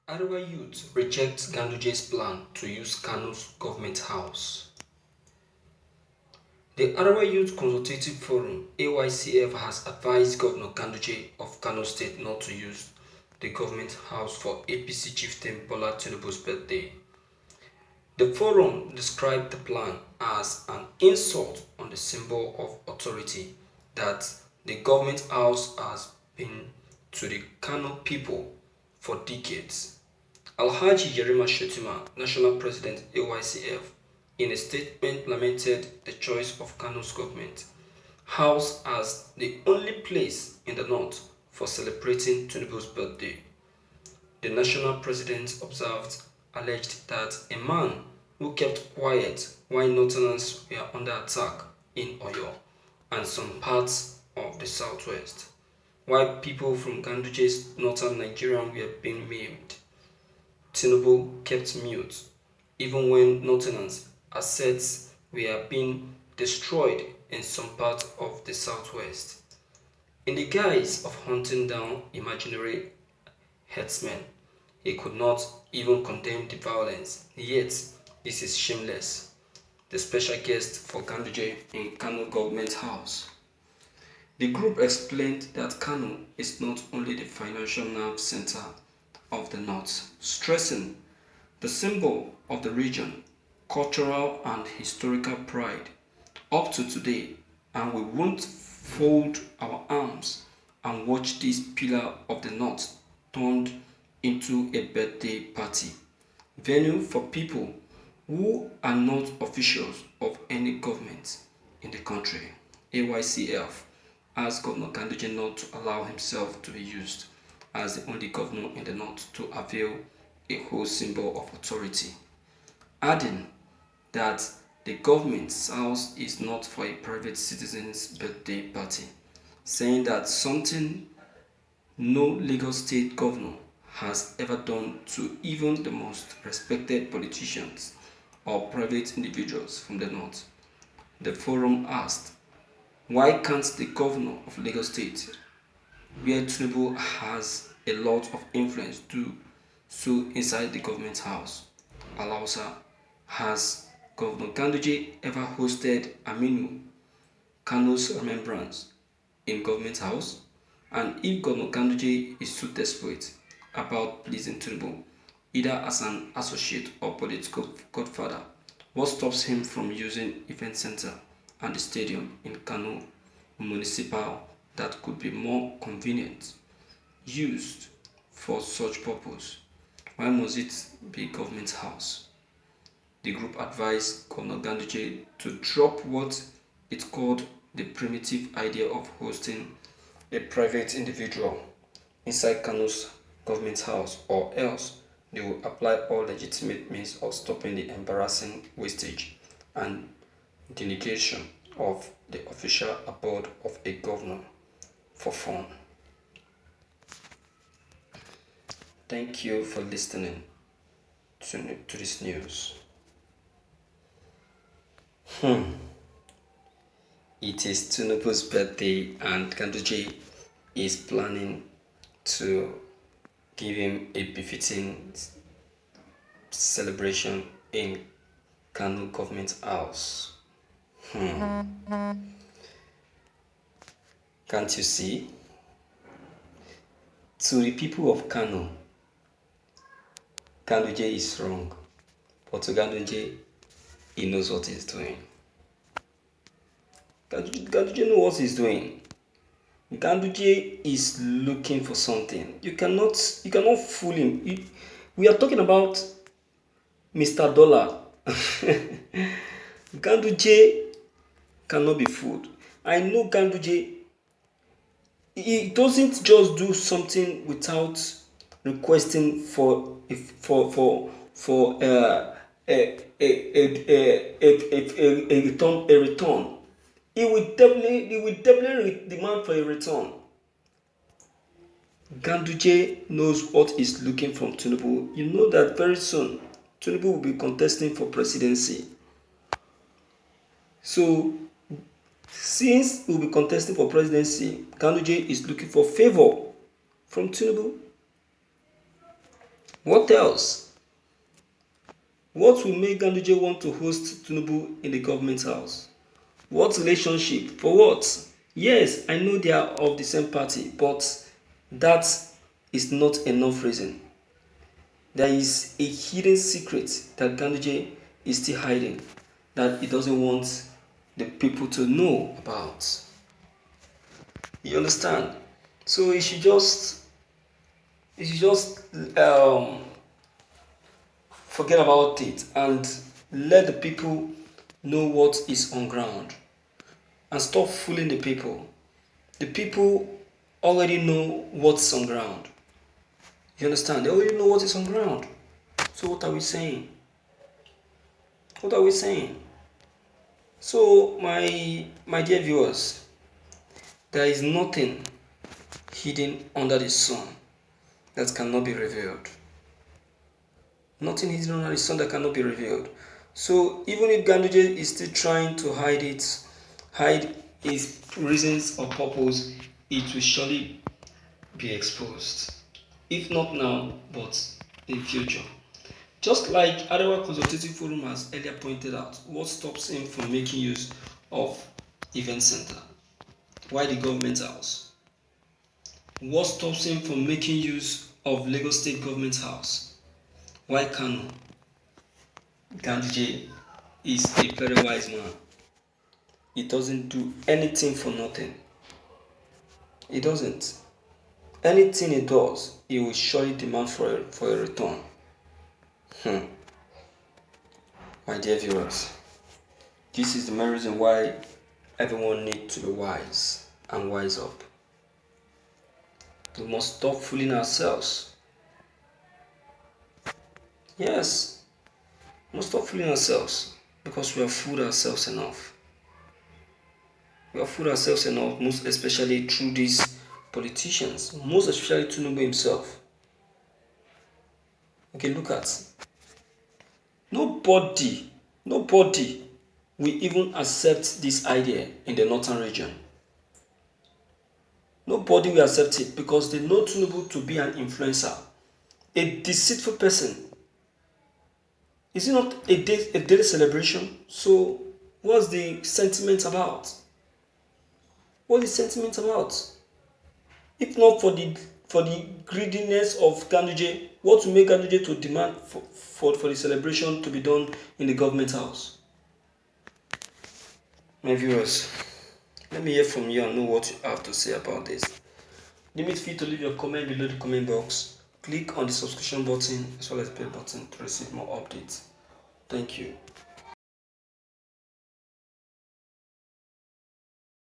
Arewa youth reject Ganduje's plan to use Kano's government house. The Arewa Youth Consultative Forum (AYCF) has advised Governor Ganduje of Kano State not to use the government house for APC chieftain Bola Tinubu's birthday. The forum described the plan as an insult on the symbol of authority that the government house has been to the Kano people for decades. Alhaji Yerima Shetima, National President AYCF, in a statement lamented the choice of Kano's government house as the only place in the north for celebrating Tinubu's birthday. The national president alleged that a man who kept quiet while northerners were under attack in Oyo and some parts of the southwest, while people from Ganduje's northern Nigeria were being maimed. Tinubu kept mute even when northerners' assets were being destroyed in some parts of the southwest. In the guise of hunting down imaginary herdsmen, he could not even condemn the violence, yet this is shameless. The special guest for Ganduje in Kano Government House. The group explained that Kano is not only the financial nerve center of the north, stressing the symbol of the region, cultural and historical pride up to today, and we won't fold our arms and watch this pillar of the north turned into a birthday party venue for people who are not officials of any government in the country. AYCF asked Governor Ganduje not to allow himself to be used as the only governor in the north to avail a whole symbol of authority, adding that the government's house is not for a private citizen's birthday party, saying that something no Lagos state governor has ever done to even the most respected politicians or private individuals from the north. The forum asked, why can't the governor of Lagos state, where Tinubu has a lot of influence, do so inside the government house? Alausa, has Governor Ganduje ever hosted Aminu Kano's remembrance in government house? And if Governor Ganduje is so desperate about pleasing Tinubu, either as an associate or political godfather, what stops him from using event center and the stadium in Kano municipal that could be more convenient used for such purpose? Why must it be government house? The group advised Governor Ganduje to drop what it called the primitive idea of hosting a private individual inside Kano's government house, or else they will apply all legitimate means of stopping the embarrassing wastage and denigration of the official abode of a governor for fun. Thank you for listening to this news. It is Tinubu's birthday and Ganduje is planning to give him a befitting celebration in Kano government house. Can't you see? To the people of Kano, Ganduje is wrong, but to Ganduje, he knows what he's doing. Ganduje knows what he's doing. Ganduje is looking for something. You cannot fool him. We are talking about Mr. Dollar. Ganduje cannot be fooled. I know Ganduje. He doesn't just do something without requesting for a return. He will definitely demand for a return. Ganduje knows what he's looking from Tinubu. You know that very soon Tinubu will be contesting for presidency. So, since he will be contesting for presidency, Ganduje is looking for favor from Tinubu. What else? What will make Ganduje want to host Tinubu in the government house? What relationship? For what? Yes, I know they are of the same party, but that is not enough reason. There is a hidden secret that Ganduje is still hiding that he doesn't want the people to know about. You understand? So he should just forget about it and let the people know what is on ground and stop fooling the people. The people already know what's on ground. You understand? They already know what is on ground. So what are we saying? What are we saying? So my dear viewers, there is nothing hidden under the sun that cannot be revealed. Nothing hidden under the sun that cannot be revealed. So even if Ganduje is still trying to hide his reasons or purpose, it will surely be exposed. If not now, but in future. Just like Arewa Consultative Forum has earlier pointed out, what stops him from making use of event center? Why the government house? What stops him from making use of Lagos State Government House? Why Kano? Ganduje is a very wise man. He doesn't do anything for nothing. He doesn't. Anything he does, he will surely demand for a return. My dear viewers, this is the main reason why everyone needs to be wise and wise up. We must stop fooling ourselves. Yes, we must stop fooling ourselves because we have fooled ourselves enough. We have fooled ourselves enough, most especially through these politicians, most especially Tinubu himself. Okay, look at nobody will even accept this idea in the northern region. Nobody will accept it because they know Tinubu to be an influencer, a deceitful person. Is it not a daily celebration? So what's the sentiment about? What is sentiment about? If not for the greediness of Ganduje, what will make Ganduje to demand for the celebration to be done in the government house? My viewers, let me hear from you and know what you have to say about this. Limit fee to leave your comment below the comment box. Click on the subscription button as well as the bell button to receive more updates. Thank you.